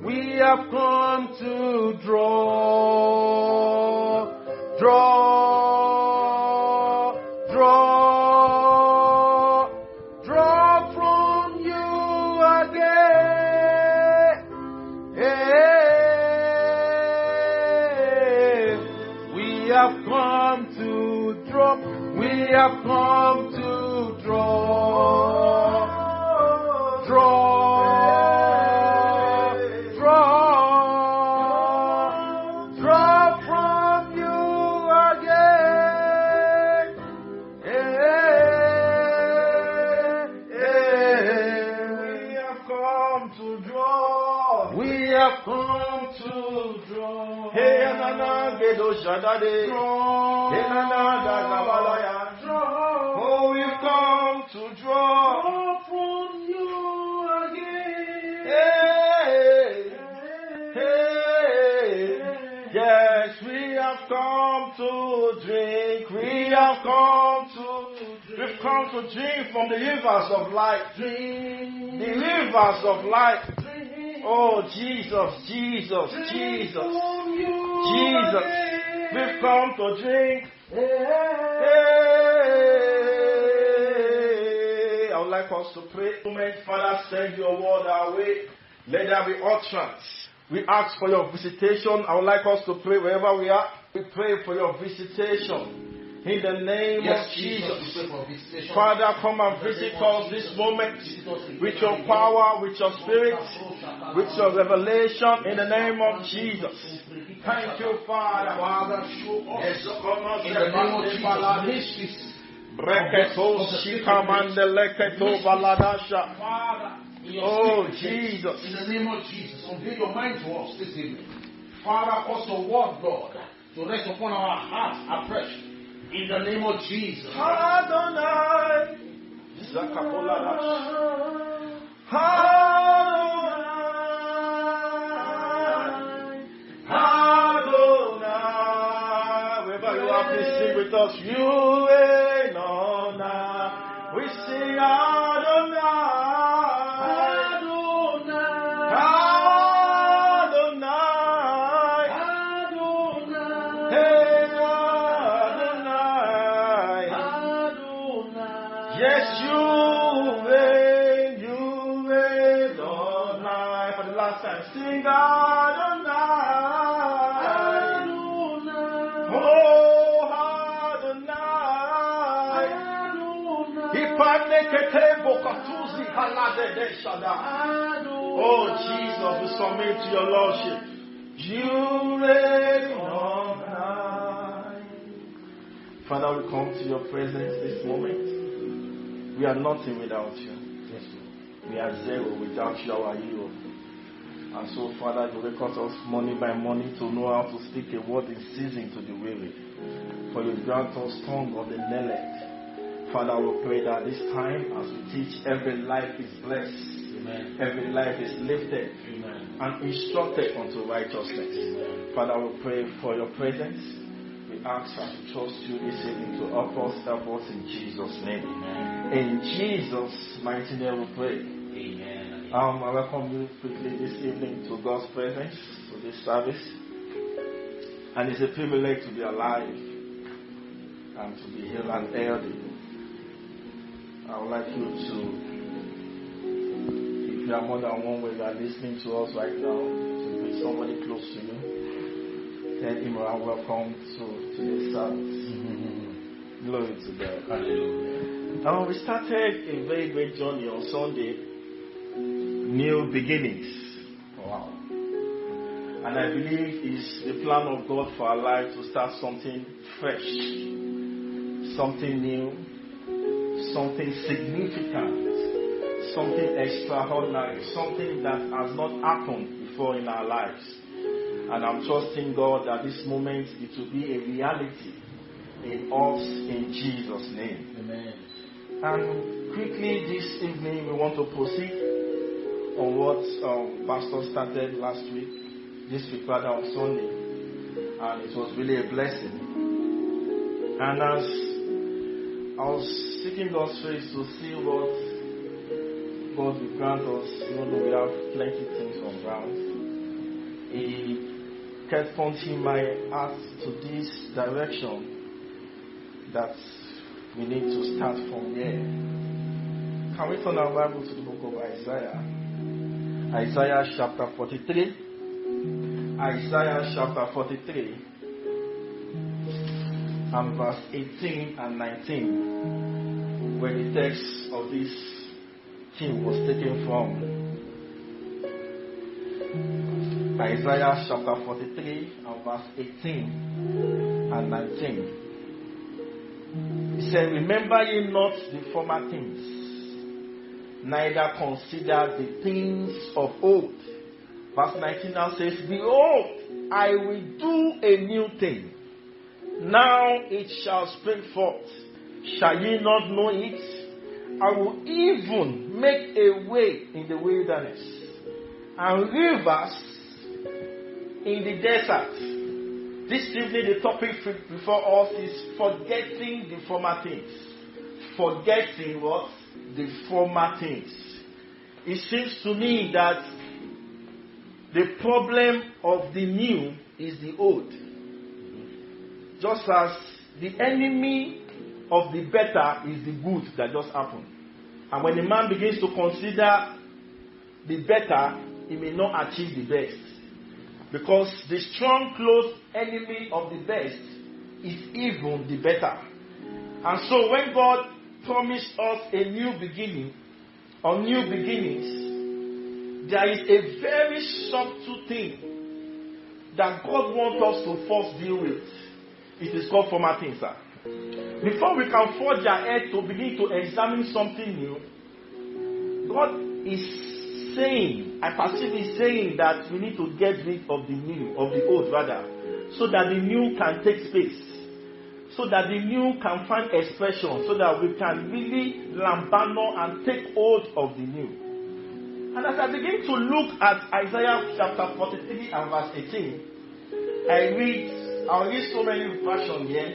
We have come to draw from you again. We have come to draw. We have come to draw from you again. We have come to draw. We have come to draw. Hey, Anana Gedo Shadade. Hey, Anana Gabalaya. Oh, we've come to draw from you again. Yes, we have come to drink. We've come to drink from the rivers of life. The rivers of life. Oh, Jesus. We've come to drink. I would like us to pray. Father, send your word our way. Let there be utterance. We ask for your visitation. I would like us to pray wherever we are. We pray for your visitation. In the name of Jesus. Father, come and visit us this moment with your power, with your spirit, with your revelation in the name of Jesus. Thank you, Father. Father, show us. In the name of Jesus. Oh, Jesus. In the name of Jesus, unveil your mind to us this evening. Father, cause your word, Lord, to rest upon our hearts afresh. In the name of Jesus. Adonai. Wherever you are, please sing with us. You reign on high. We sing Adonai. Sing Adonai. Oh, Adonai. Oh, Jesus, we submit to your lordship. You reign on high. Father, we come to your presence this moment. We are nothing without you. We are zero without you, our hero. And so, Father, you record us morning by morning to know how to speak a word in season to the weary. For you grant us tongue of the knowledge. Father, we pray that this time, as we teach, every life is blessed. Amen. Every life is lifted. Amen. And instructed unto righteousness. Amen. Father, we pray for your presence. We ask and we trust you this evening to help us in Jesus' name. Amen. In Jesus' mighty name we pray. Amen. I welcome you quickly this evening to God's presence, to this service. And it's a privilege to be alive and to be healed and healthy. I would like you to, if you are more than one way, you are listening to us right now, to be somebody close to you. Tell him welcome to this service. Glory to God. Hallelujah. We started a very great journey on Sunday. New beginnings. Wow. And I believe it's the plan of God for our life to start something fresh, something new, something significant, something extraordinary, something that has not happened before in our lives. And I'm trusting God that this moment it will be a reality in us in Jesus' name. Amen. And quickly this evening we want to proceed on what Pastor started last week, this week rather on Sunday, and it was really a blessing. And as I was seeking God's face to see what God will grant us, even though we have plenty of things on ground, kept pointing my heart to this direction, that we need to start from here. Can we turn our Bible to the book of Isaiah? Isaiah chapter 43. Isaiah chapter 43 and verse 18 and 19, where the text of this theme was taken from. Isaiah chapter 43 and verse 18 and 19. He said, remember ye not the former things, neither consider the things of old. Verse 19 now says, behold, I will do a new thing. Now it shall spring forth. Shall ye not know it? I will even make a way in the wilderness, and rivers in the desert. This evening the topic before us is forgetting the former things. Forgetting what? The former things. It seems to me that the problem of the new is the old. Just as the enemy of the better is the good that just happened. And when a man begins to consider the better, he may not achieve the best. Because the strong, close enemy of the best is even the better. And so when God promised us a new beginning, or new beginnings, there is a very subtle thing that God wants us to first deal with. It is called former things, sir. Before we can forge ahead to begin to examine something new, God is saying, I perceive He's saying that we need to get rid of the new, of the old rather, so that the new can take space, so that the new can find expression, so that we can really lambano and take hold of the new. And as I begin to look at Isaiah chapter 43 and verse 18, I'll read so many versions here.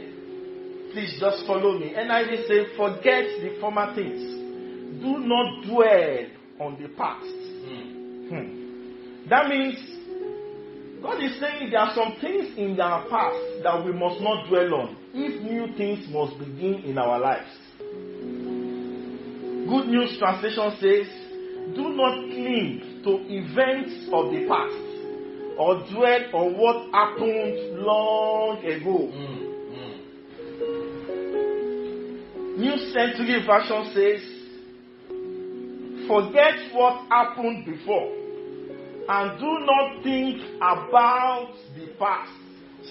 Please just follow me. And I will say, forget the former things. Do not dwell on the past. That means God is saying there are some things in our past that we must not dwell on if new things must begin in our lives. Good News Translation says, do not cling to events of the past or dwell on what happened long ago. New Century Version says, forget what happened before and do not think about the past.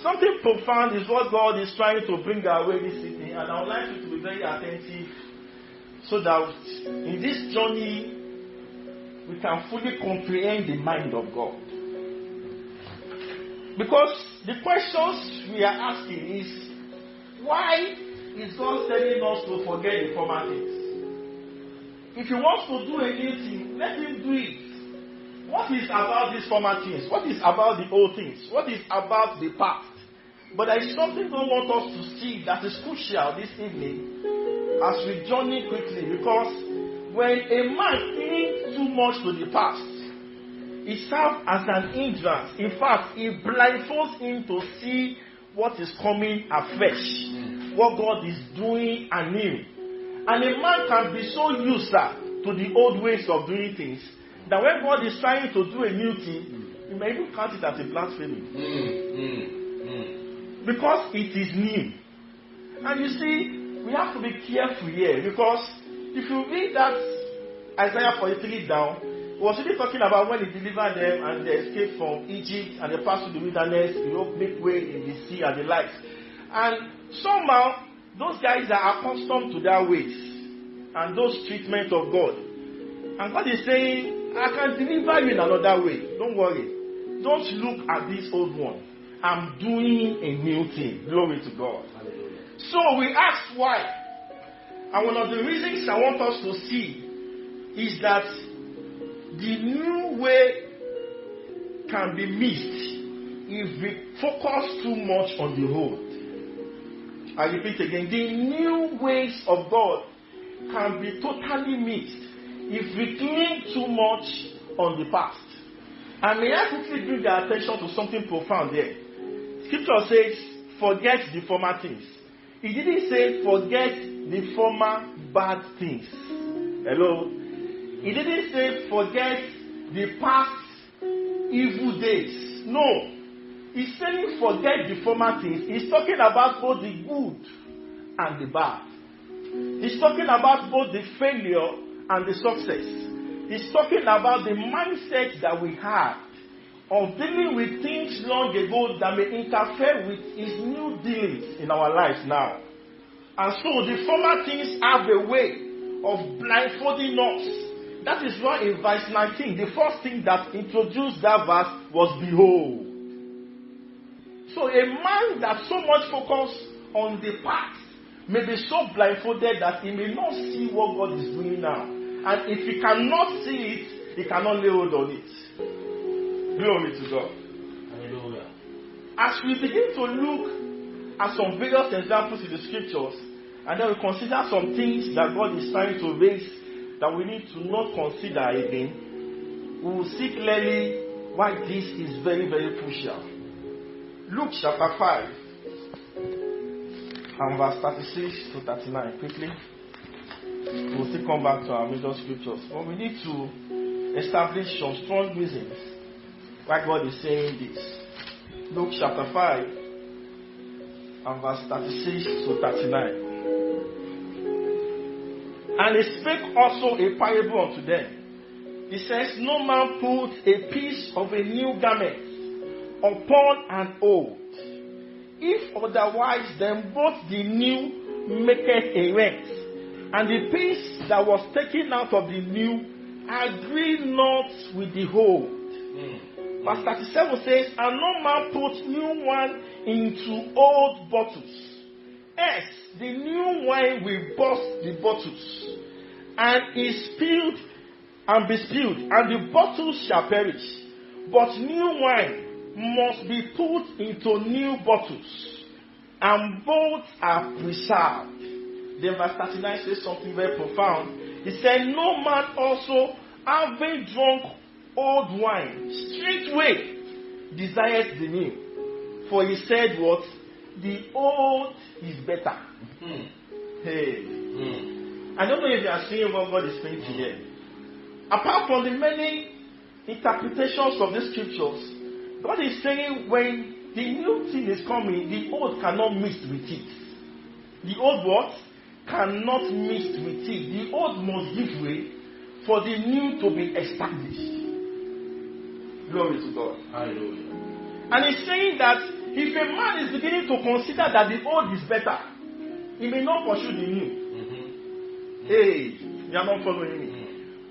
Something profound is what God is trying to bring our way this evening, and I would like you to be very attentive so that in this journey we can fully comprehend the mind of God. Because the questions we are asking is, why is God telling us to forget the former things? If He wants to do a new thing, let Him do it. What is about these former things? What is about the old things? What is about the past? But there is something God wants us to see that is crucial this evening as we journey quickly, because when a man clings too much to the past, it serves as an hindrance. In fact, it blindfolds him to see what is coming afresh, what God is doing anew. And a man can be so used to the old ways of doing things that when God is trying to do a new thing, you may even count it as a blasphemy. Because it is new. And you see, we have to be careful here, because if you read that Isaiah 43 down, it was really talking about when He delivered them and they escaped from Egypt and they passed through the wilderness, He make way in the sea and the likes. And somehow, those guys are accustomed to their ways and those treatment of God. And God is saying, I can deliver you in another way. Don't worry. Don't look at this old one. I'm doing a new thing. Glory to God. Hallelujah. So we ask why. And one of the reasons I want us to see is that the new way can be missed if we focus too much on the old. I repeat again, the new ways of God can be totally missed if we cling too much on the past. And may I quickly bring their attention to something profound there. Scripture says, forget the former things. It didn't say forget the former bad things. Hello? It didn't say forget the past evil days. No. He's saying forget the former things. He's talking about both the good and the bad. He's talking about both the failure and the success. He's talking about the mindset that we had of dealing with things long ago that may interfere with his new dealings in our lives now. And so the former things have a way of blindfolding us. That is why in verse 19, the first thing that introduced that verse was behold. So a man that so much focused on the past may be so blindfolded that he may not see what God is doing now. And if he cannot see it, he cannot lay hold on it. Glory to God. Hallelujah. As we begin to look at some various examples in the scriptures, and then we consider some things that God is trying to raise that we need to not consider again, we will see clearly why this is very, very crucial. Luke chapter 5 and verse 36 to 39. Quickly. We'll still come back to our major scriptures. But we need to establish some strong reasons why God is saying this. Luke chapter 5 and verse 36 to 39. And he spake also a parable unto them. He says, no man put a piece of a new garment upon an old. If otherwise, then both the new maketh a rent, and the piece that was taken out of the new agree not with the old. Verse 37 says, and no man put new wine into old bottles. Yes, the new wine will burst the bottles, and is spilled and be spilled, and the bottles shall perish. But new wine must be put into new bottles, and both are preserved. Then verse 39 says something very profound. He said, no man also, having drunk old wine, straightway desires the new. For he said what? The old is better. Hey. I don't know if you are seeing what God is saying here. Apart from the many interpretations of the scriptures, God is saying when the new thing is coming, the old cannot mix with it. The old what? Cannot mix with it. The old must give way for the new to be established. Glory to God. Hallelujah. And he's saying that if a man is beginning to consider that the old is better, he may not pursue the new. Hey, you are not following me.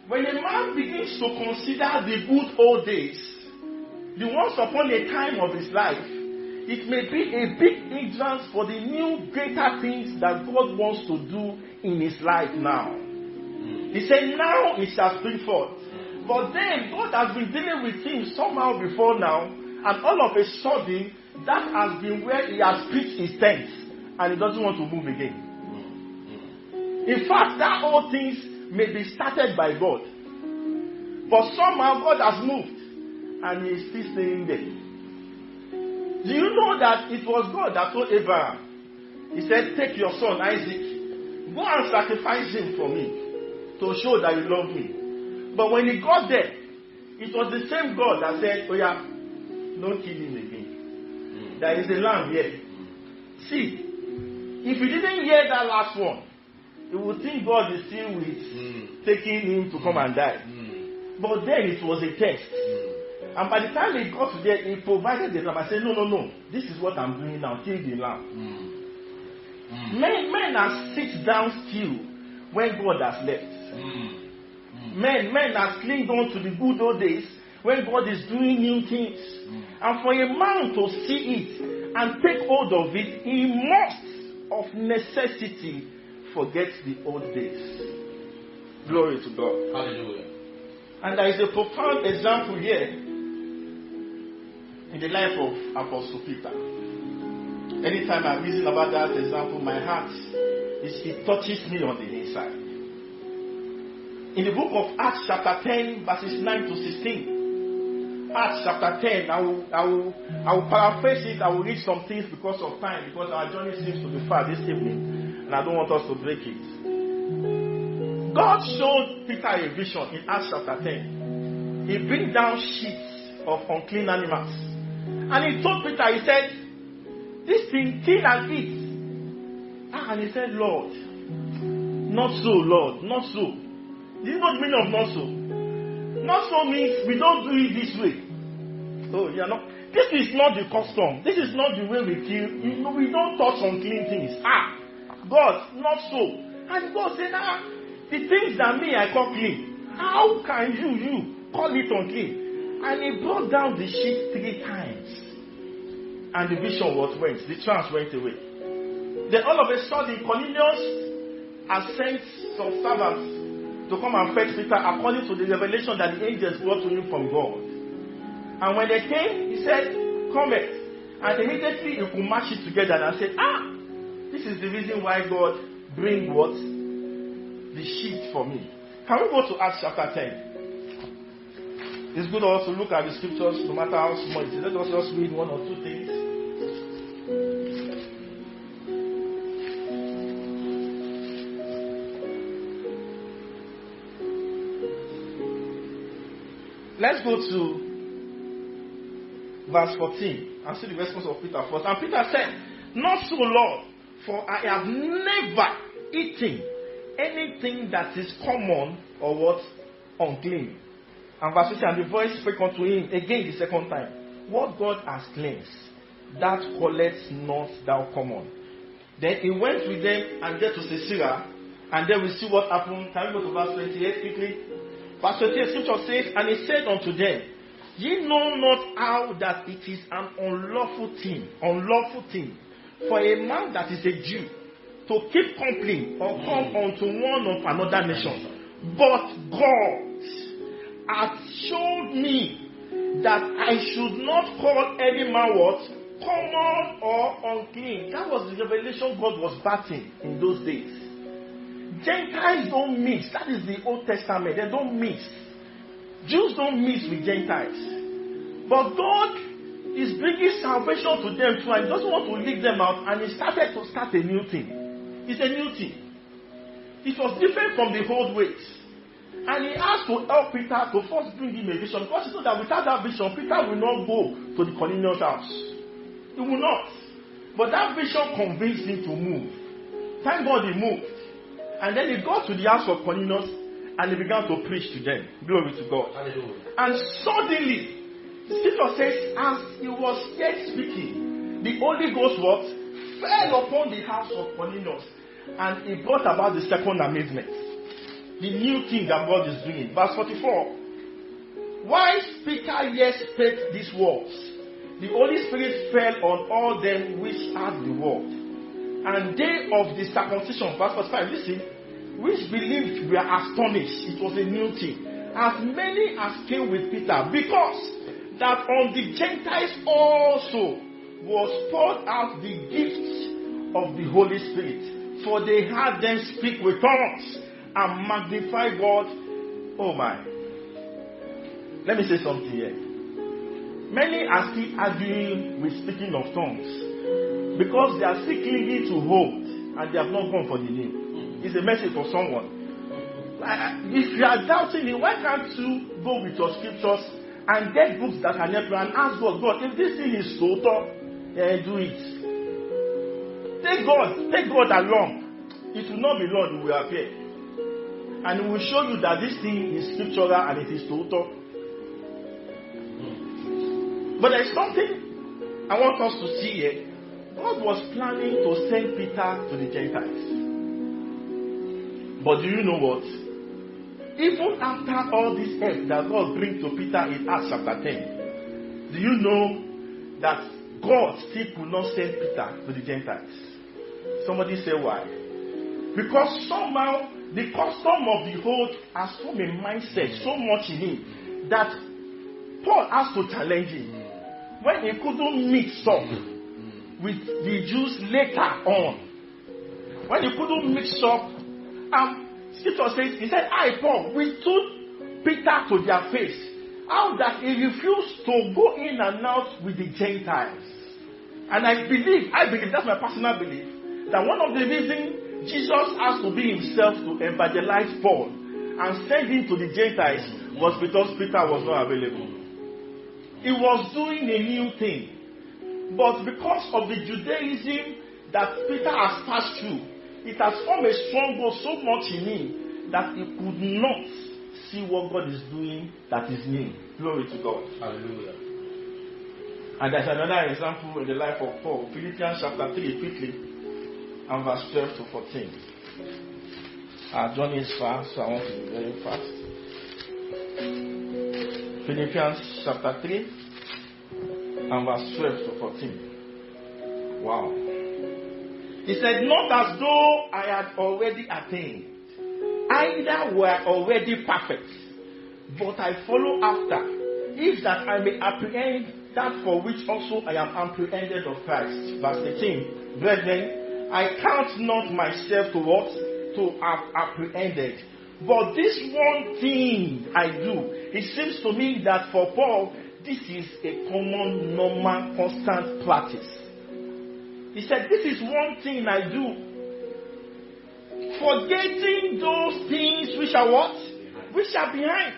When a man begins to consider the good old days, the once upon a time of his life, it may be a big hindrance for the new greater things that God wants to do in his life now. He said, now it shall spring forth. But then God has been dealing with him somehow before now, and all of a sudden, that has been where he has pitched his tent, and he doesn't want to move again. In fact, that all things may be started by God, but somehow God has moved, and he is still staying there. Do you know that it was God that told Abraham? He said, take your son Isaac, go and sacrifice him for me, to show that you love me. But when he got there, it was the same God that said, oh yeah, don't kill him again. There is a lamb here. See, if you didn't hear that last one, you would think God is still with taking him to come and die. But then it was a test. And by the time he got to there, he provided the lamb. I said, no. This is what I'm doing now. Kill the lamb. Men are sit down still when God has left. Men are clinging on to the good old days when God is doing new things. And for a man to see it and take hold of it, he must of necessity forget the old days. Glory to God. Hallelujah. And there is a profound example here in the life of Apostle Peter. Anytime I reason about that example, my heart it touches me on the inside. In the book of Acts chapter 10 verses 9 to 16, Acts chapter 10. I will paraphrase it. I will read some things because of time, because our journey seems to be far this evening, and I don't want us to break it. God showed Peter a vision in Acts chapter 10. He brings down sheets of unclean animals. And he told Peter, he said, this thing, kill and eat. And he said, Lord, not so, Lord, not so. This is not the meaning of not so. Not so means we don't do it this way. Oh, yeah, no. This is not the custom. This is not the way we kill. We don't touch unclean things. God, not so. And God said, the things that me I call clean, how can you call it unclean? And he brought down the sheet 3 times. And the vision was went. The trance went away. Then all of a sudden, Cornelius has sent some servants to come and fetch Peter according to the revelation that the angels brought to him from God. And when they came, he said, come here. And immediately he could match it together and say, this is the reason why God bring what? The sheet for me. Can we go to Acts chapter 10? It's good also to look at the scriptures no matter how small it is. Let us just read 1 or 2 things. Let's go to verse 14 and see the response of Peter first. And Peter said, not so, Lord, for I have never eaten anything that is common or what? Unclean. And verse 15, and the voice spake unto him again the second time, what God has cleansed, that callest not thou common. Then he went with them and get to Caesarea, and then we see what happened. Can we go to verse 28 quickly? Verse 28, scripture says, and he said unto them, ye know not how that it is an unlawful thing for a man that is a Jew to keep company or come unto one of another nation. But God hath showed me that I should not call any man what? Common or unclean. That was the revelation God was batting in those days. Gentiles don't mix. That is the Old Testament. They don't mix. Jews don't mix with Gentiles. But God is bringing salvation to them too, and he doesn't want to leave them out, and he started to start a new thing. It's a new thing. It was different from the old ways. And he asked to help Peter to first bring him a vision, because he knows that without that vision, Peter will not go to the Cornelius house. He will not. But that vision convinced him to move. Thank God he moved. And then he got to the house of Cornelius and he began to preach to them. Glory to God. Hallelujah. And suddenly, the scripture says, as he was yet speaking, the Holy Ghost what? Fell upon the house of Cornelius, and he brought about the second amazement. The new thing that God is doing. Verse 44. While speaker yet spake these words, the Holy Spirit fell on all them which had the word. And they of the circumcision, verse 45, listen, which believed were astonished. It was a new thing. As many as came with Peter, because that on the Gentiles also was poured out the gift of the Holy Spirit. For they had them speak with tongues and magnify God. Oh my. Let me say something here. Many are still arguing with speaking of tongues because they are still clinging to hope and they have not gone for the new. It's a message for someone. If you are doubting it, why can't you go with your scriptures and get books that are never and ask God, if this thing is so tough, do it. Take God along. It will not be long, it will appear. And it will show you that this thing is scriptural and it is total. But there is something I want us to see here. God was planning to send Peter to the Gentiles. But do you know what? Even after all this help that God brings to Peter in Acts chapter 10, do you know that God still could not send Peter to the Gentiles? Somebody say why? Because somehow the custom of the old has formed a mindset so much in him that Paul has to challenge him. When he couldn't mix up with the Jews later on, when he couldn't mix up, scripture says, he said, I, Paul, withstood Peter to their face how that he refused to go in and out with the Gentiles. And I believe, that's my personal belief, that one of the reasons Jesus has to be himself to evangelize Paul and send him to the Gentiles was because Peter was not available. He was doing a new thing. But because of the Judaism that Peter has passed through, it has formed a stronghold so much in him that he could not see what God is doing that is new. Glory to God. Hallelujah. And there's another example in the life of Paul. Philippians chapter 3, quickly, and verse 12 to 14. Our journey is fast, so I want to be very fast. Philippians chapter 3, and verse 12 to 14. Wow. He said, not as though I had already attained, either were already perfect, but I follow after, if that I may apprehend that for which also I am apprehended of Christ. Verse 18. Brethren, I count not myself to what? To have apprehended. But this one thing I do. It seems to me that for Paul, this is a common, normal, constant practice. He said, this is one thing I do. Forgetting those things which are what? Which are behind.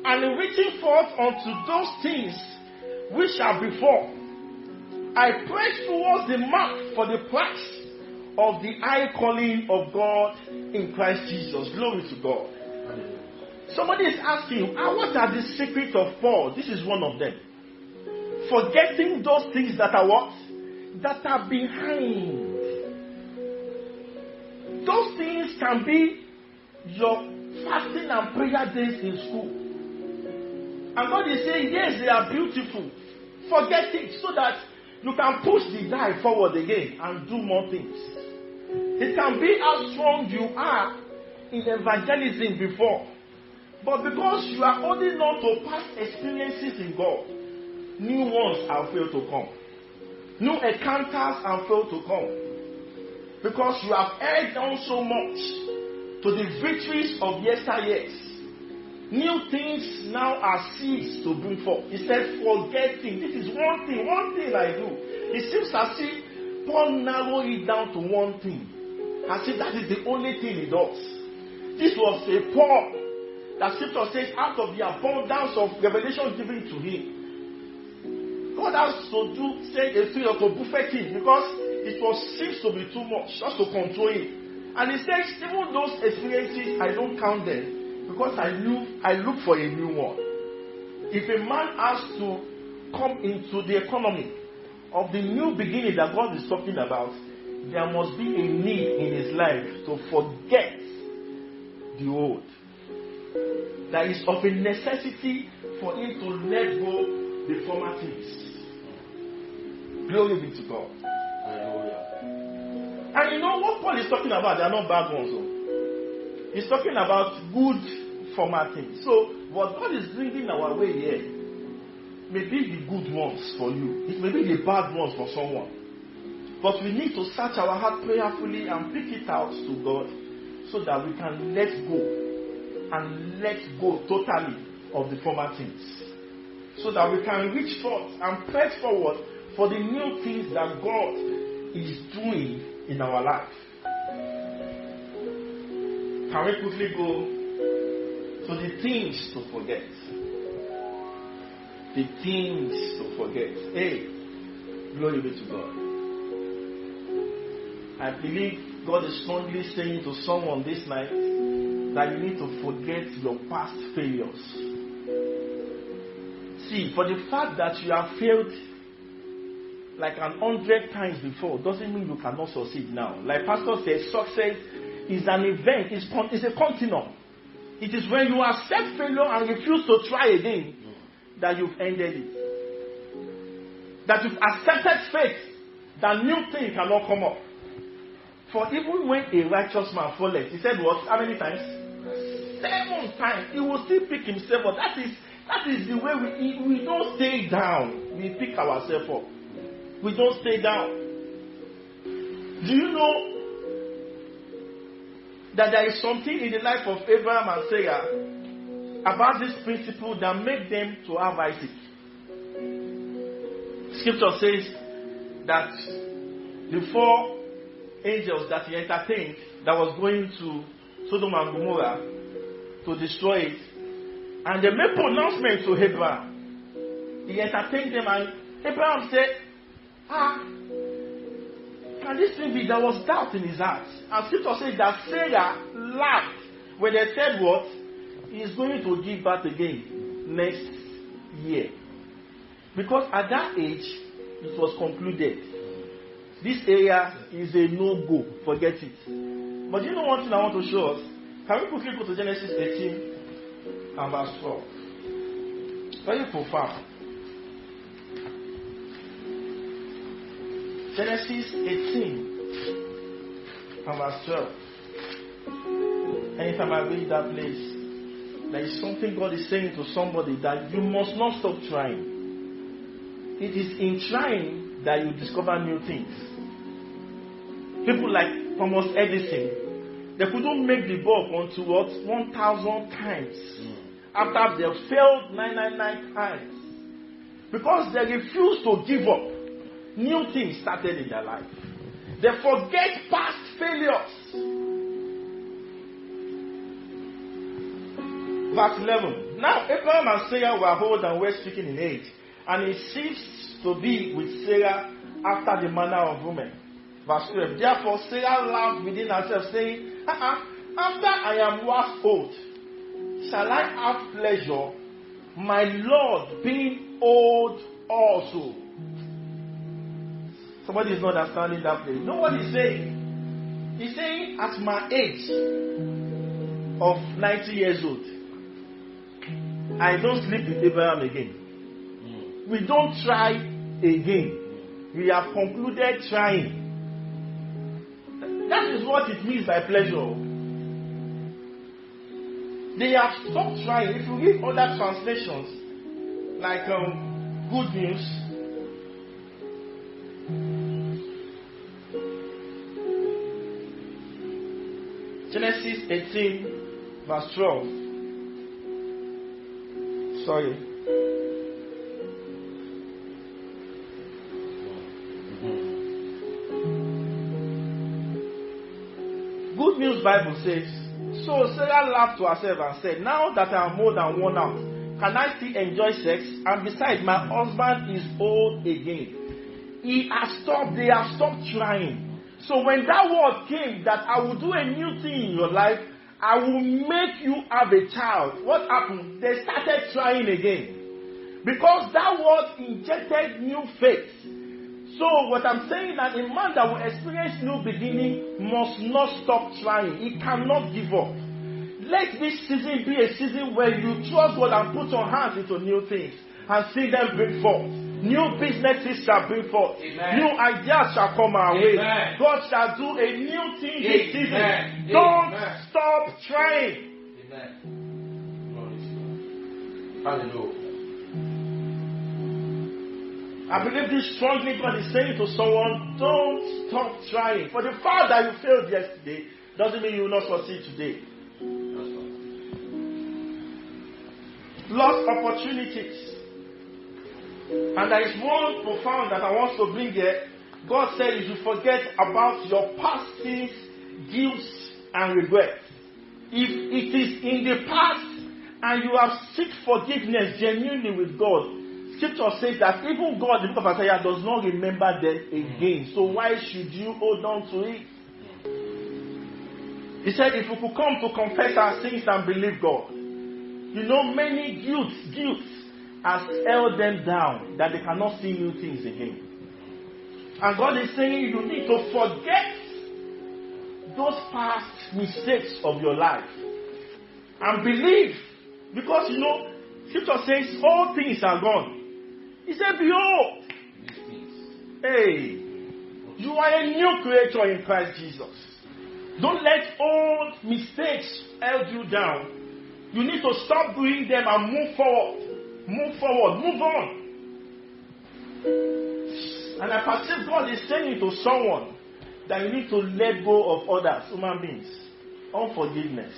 And reaching forth unto those things which are before. I press towards the mark for the prize of the high calling of God in Christ Jesus. Glory to God. Somebody is asking, what are the secrets of Paul? This is one of them. Forgetting those things that are what? That are behind. Those things can be your fasting and prayer days in school. And God is saying, yes, they are beautiful. Forget it so that you can push the die forward again and do more things. It can be how strong you are in evangelism before. But because you are holding on to past experiences in God, new ones have failed to come. New encounters have failed to come. Because you have held on so much to the victories of yesteryears. New things now are ceased to bring forth. He said, forgetting. This is one thing I do. It seems as if Paul narrowed it down to one thing. As if that is the only thing he does. This was a Paul that Scripture says, out of the abundance of revelation given to him, God has to say a thing to buffet him because it seems to be too much just to control him. And he says, even those experiences, I don't count them. Because I look for a new one. If a man has to come into the economy of the new beginning that God is talking about, there must be a need in his life to forget the old. That is of a necessity for him to let go the former things. Glory be to God. And you know what Paul is talking about? They are not bad ones. He's talking about good former things. So, what God is bringing our way here may be the good ones for you. It may be the bad ones for someone. But we need to search our heart prayerfully and pick it out to God so that we can let go and let go totally of the former things. So that we can reach forth and press forward for the new things that God is doing in our life. Can we quickly go to the things to forget? The things to forget. Hey, glory be to God. I believe God is strongly saying to someone this night that you need to forget your past failures. See, for the fact that you have failed like 100 times before doesn't mean you cannot succeed now. Like Pastor says, success is an event, it's a continuum. It is when you accept failure and refuse to try again that you've ended it. That you've accepted faith that new thing cannot come up. For even when a righteous man falleth, he said what? How many times? 7 times. He will still pick himself up. That is the way we don't stay down. We pick ourselves up. We don't stay down. Do you know that there is something in the life of Abraham and Sarah about this principle that made them to have Isaac. Scripture says that the 4 angels that he entertained that was going to Sodom and Gomorrah to destroy it, and they made pronouncement to Abraham. He entertained them, and Abraham said, can this thing be? There was doubt in his heart. And Scripture says that Sarah laughed when they said what? He is going to give birth again next year. Because at that age, it was concluded. This area is a no-go. Forget it. But you know one thing I want to show us? Can we quickly go to Genesis 18 and verse 12? Very profound. Genesis 18 and verse 12. Anytime I read that place, there is something God is saying to somebody that you must not stop trying. It is in trying that you discover new things. People like Thomas Edison, they couldn't make the bulb unto what? 1,000 times. After they failed 999 times. Because they refused to give up. New things started in their life. They forget past failures. Verse 11. Now Abraham and Sarah were old and well speaking in age, and he ceased to be with Sarah after the manner of women. Verse 12. Therefore Sarah laughed within herself, saying, after I am wax old, shall I have pleasure, my Lord being old also? Somebody is not understanding that place. Know what he's saying? He's saying, at my age of 90 years old, I don't sleep with Abraham again. We don't try again. We have concluded trying. That is what it means by pleasure. They have stopped trying. If you read other translations, like Good News, Genesis 18, verse 12. Sorry. Good News Bible says, so Sarah laughed to herself and said, now that I am more than worn out, can I still enjoy sex? And besides, my husband is old again. They have stopped trying. So when that word came that I will do a new thing in your life, I will make you have a child. What happened? They started trying again. Because that word injected new faith. So what I'm saying is that a man that will experience new beginning must not stop trying. He cannot give up. Let this season be a season where you trust God and put your hands into new things and see them bring forth. New businesses shall bring forth. Amen. New ideas shall come our way. God shall do a new thing this season. Don't stop trying. Amen. Hallelujah. I believe this strongly. God is saying to someone, don't stop trying. For the fact that you failed yesterday doesn't mean you will not succeed today. Lost opportunities. And there is one profound that I want to bring here. God said you should forget about your past sins, guilt, and regret. If it is in the past and you have sought forgiveness genuinely with God, Scripture says that even God, the book of Isaiah, does not remember them again. So why should you hold on to it? He said if we could come to confess our sins and believe God. You know, many guilt has held them down that they cannot see new things again. And God is saying you need to forget those past mistakes of your life and believe, because you know Scripture says all things are gone. He said, behold, hey, you are a new creature in Christ Jesus. Don't let old mistakes hold you down. You need to stop doing them and move forward. Move forward. Move on. And I perceive God is saying to someone that you need to let go of others, human beings. Unforgiveness.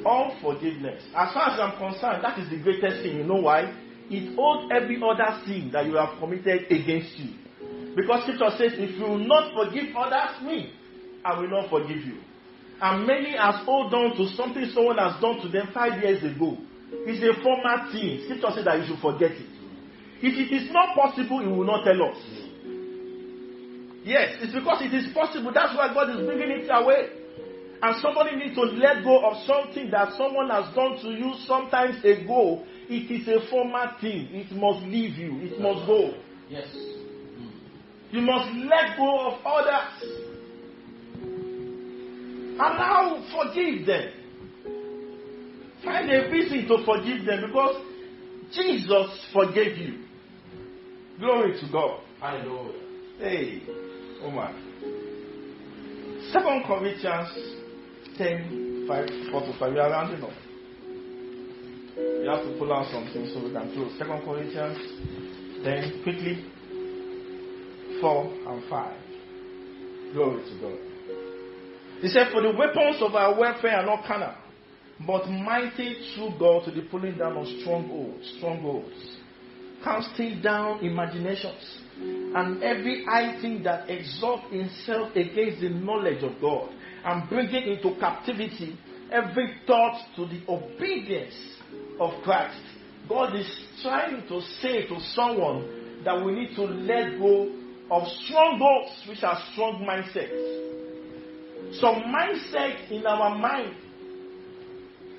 all forgiveness. As far as I'm concerned, that is the greatest sin. You know why? It holds every other sin that you have committed against you. Because Scripture says, if you will not forgive others, me, I will not forgive you. And many has hold on to something someone has done to them 5 years ago. It's a former thing. Scripture says that you should forget it. If it is not possible, He will not tell us. Yes, it's because it is possible. That's why God is bringing it away. And somebody needs to let go of something that someone has done to you sometimes ago. It is a former thing. It must leave you. It must go. Yes. You must let go of others. Allow, forgive them. Find a reason to forgive them because Jesus forgave you. Glory to God. Hallelujah. Hey, oh man. 2 Corinthians 10:4-5. We are rounding up. We have to pull out something so we can close. 2 Corinthians 10, quickly. 4 and 5. Glory to God. He said, for the weapons of our warfare are not carnal, but mighty through God to the pulling down of strongholds, casting down imaginations, and every high thing that exalts itself against the knowledge of God, and bringing into captivity every thought to the obedience of Christ. God is trying to say to someone that we need to let go of strongholds, which are strong mindsets. Some mindset in our mind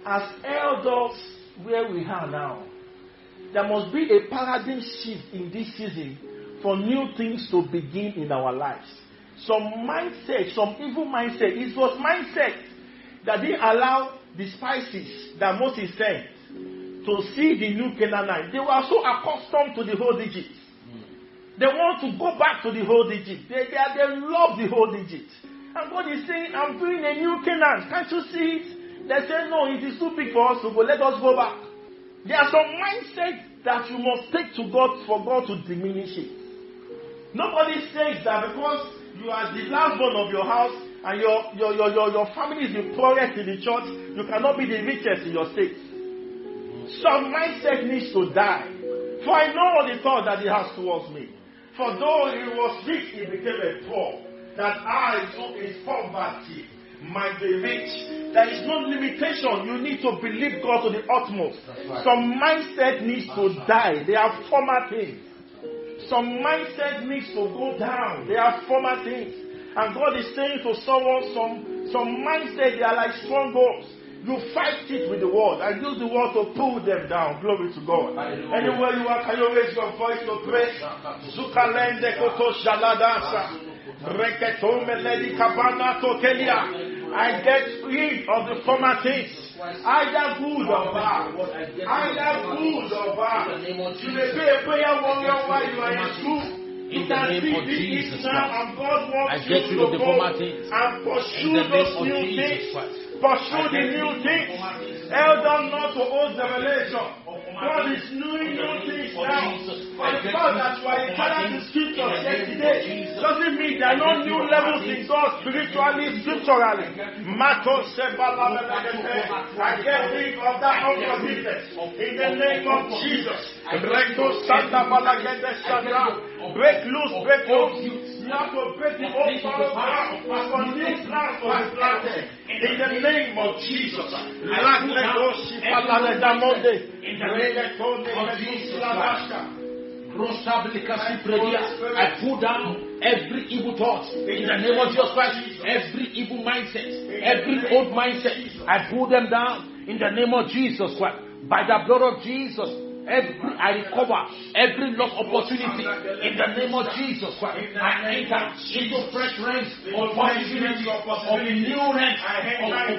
has held us where we are now. There must be a paradigm shift in this season for new things to begin in our lives. Some mindset, some evil mindset, it was mindset that didn't allow the spices that Moses sent to see the new Canaanite. They were so accustomed to the old Egypt. They want to go back to the old Egypt. They love the old Egypt. And God is saying, I'm doing a new Canaan. Can't you see it? They say, no, it is too big for us to go. Let us go back. There are some mindsets that you must take to God for God to diminish it. Nobody says that because you are the last born of your house and your family is the poorest in the church, you cannot be the richest in your state. Some mindset needs to die. For I know what the thought that He has towards me. For though He was rich, He became a poor, that I, through His poverty, might be rich. There is no limitation. You need to believe God to the utmost. Right. Some mindset needs to die. They are former things. Some mindset needs to go down. They are former things. And God is saying to someone, some mindset, they are like strongholds. You fight it with the word and use the word to pull them down. Glory to God. Hallelujah. Anywhere you are, can you raise your voice to pray? Zukalende koto shaladasa. Reketome ledi kabana tokelia. I get rid of the former things. Either good or bad. Either good or bad. You may be a prayer warrior while you are in school. In the name of Jesus Christ, I get rid of the former things and pursue those new things. Pursue the new things. Held on not to old revelation. God is doing new things now. For the fact that you are in the scriptures yesterday doesn't mean there are no new levels in God spiritually, scripturally. I get rid of that unforgiveness in the name of Jesus. Break loose, break loose. You have to break the old sorrow down for new plans to be planted. In the name of Jesus. In the name of Jesus. I pull down every evil thought in the name of Jesus Christ. Every evil mindset, every old mindset, I pull them down in the name of Jesus Christ. By the blood of Jesus, I recover every lost opportunity in the name of Jesus Christ. I enter into fresh ranks of possibilities, of new ranks of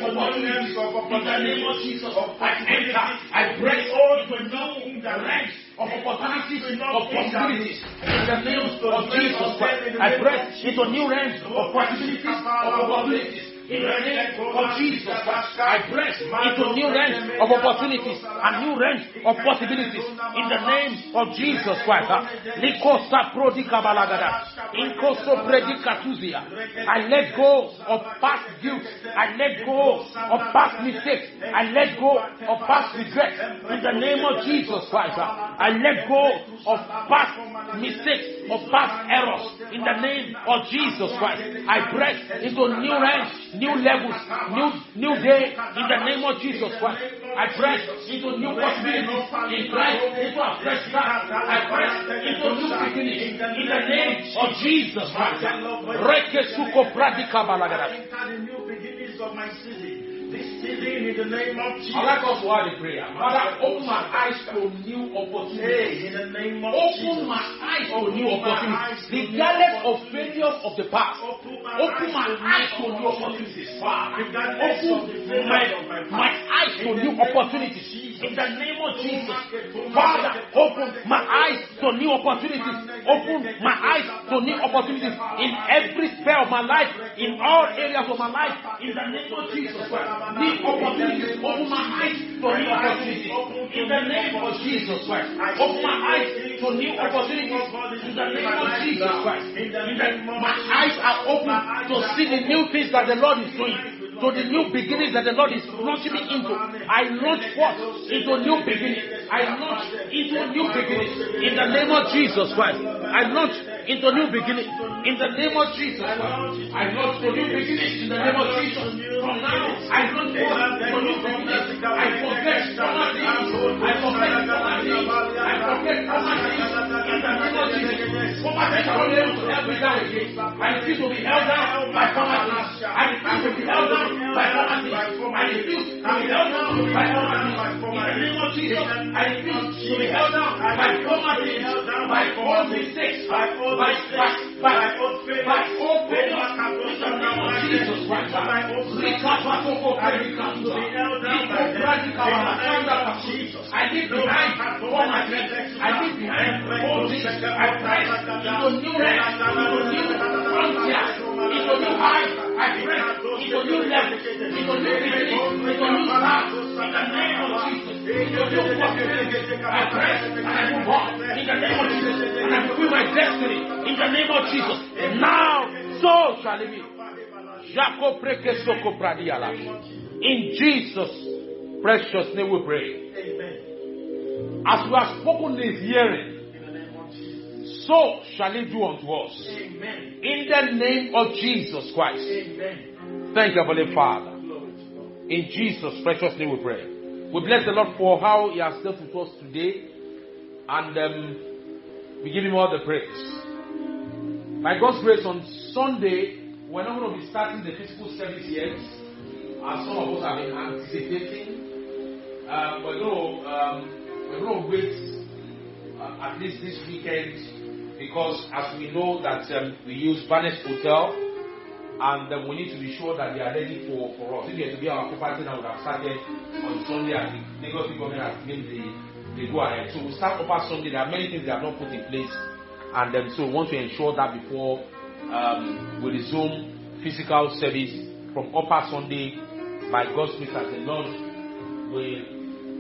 opportunities in the name of Jesus. I enter, I break all the new ranks of opportunities, of possibilities in the name of Jesus Christ. I break into new ranks of possibilities, of opportunities. in the name of Jesus Christ. I press into new range of opportunities and new range of possibilities in the name of Jesus Christ. Likosa prodika balagada. Inkoso predika tuzia. I let go of past guilt. I let go of past mistakes. I let go of past regrets in the name of Jesus Christ. I let go of past mistakes, of past errors in the name of Jesus Christ. I press into new range, new levels, new day in the name of Jesus Christ. I press into new possibilities in Christ, into a fresh start. I press into new beginnings in the name of Jesus Christ. Rekesuko pradika balagada. New beginnings of my season. This season in the name of Jesus. I like us to have a prayer. Father, open my eyes to new opportunities. In the name of open my eyes to new opportunities. Regardless of failures of the past. Open my eyes to new opportunities. Father, open my eyes to new opportunities. In the name of Jesus. Father, open my eyes to new opportunities. Open my eyes to new opportunities in every sphere of my life, in all areas of my life. In the name of Jesus Christ. New opportunities, open my eyes to new opportunities. In the name of Jesus Christ. Open my eyes to new opportunities. In the name of Jesus Christ. My eyes are open to see the new things that the Lord is doing. To the new beginnings that the Lord is launching me into. I launch forth into new beginnings. I launch into new beginnings. In the name of Jesus Christ. I launch into new beginnings. In the name of Jesus Christ. I launch to new beginnings. In the name of Jesus. From now, I launch forth to new beginnings. I forget former things. I forget former things. I forget former things. In the name of Jesus. Former things are not able to help me down again. I refuse to be held down by former things. I refuse to be held down by former things. I refuse to be held down by former things. In the name of Jesus, I refuse to be held down by former things, by old mistakes, by old failures. In the name of Jesus Christ, I leave behind all my things. I leave behind all things. I press into new ranks, into new frontiers, into new heights. I press into new levels, into new beginnings, into new stars. In the name of Jesus, into new possibilities. I press and I move on. In the name of Jesus, and I fulfill my destiny. In the name of Jesus. Now, so shall it be. In Jesus' precious name we pray. Amen. As we have spoken this hearing, so shall it do unto us. Amen. In the name of Jesus Christ. Amen. Thank you, Heavenly Father. In Jesus' precious name we pray. We bless the Lord for how He has dealt with us today. And we give Him all the praise. By God's grace, on Sunday, we're not going to be starting the physical service yet, as some of us have been anticipating. We're going to wait at least this weekend, because as we know that we use Banesh Hotel, and we need to be sure that they are ready for us. If they to be our property, that would have started on Sunday, and the Lagos government has given the go ahead. So we start over Sunday. There are many things they have not put in place, and so we want to ensure that before we resume physical service from upper Sunday, by God's grace, as the Lord will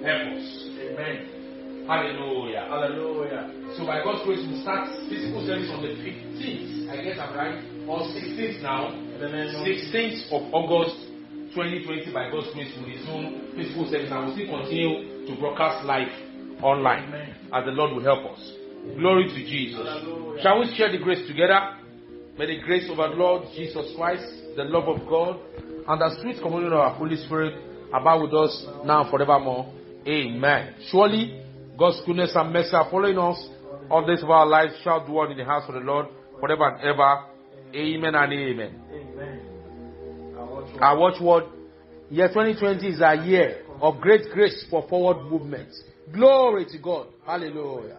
help us. Amen. Hallelujah. Hallelujah. So by God's grace, we start physical service on the 15th. I guess I'm right. Or 16th now. 16th of August 2020. By God's grace, we resume physical service, and we'll still continue to broadcast live online. Amen. As the Lord will help us. Glory to Jesus. Hallelujah. Shall we share the grace together? May the grace of our Lord Jesus Christ, the love of God, and the sweet communion of our Holy Spirit abide with us now and forevermore. Amen. Surely, God's goodness and mercy are following us all days of our lives. Shall dwell in the house of the Lord forever and ever. Amen and amen. Our watchword. Year 2020 is a year of great grace for forward movement. Glory to God. Hallelujah.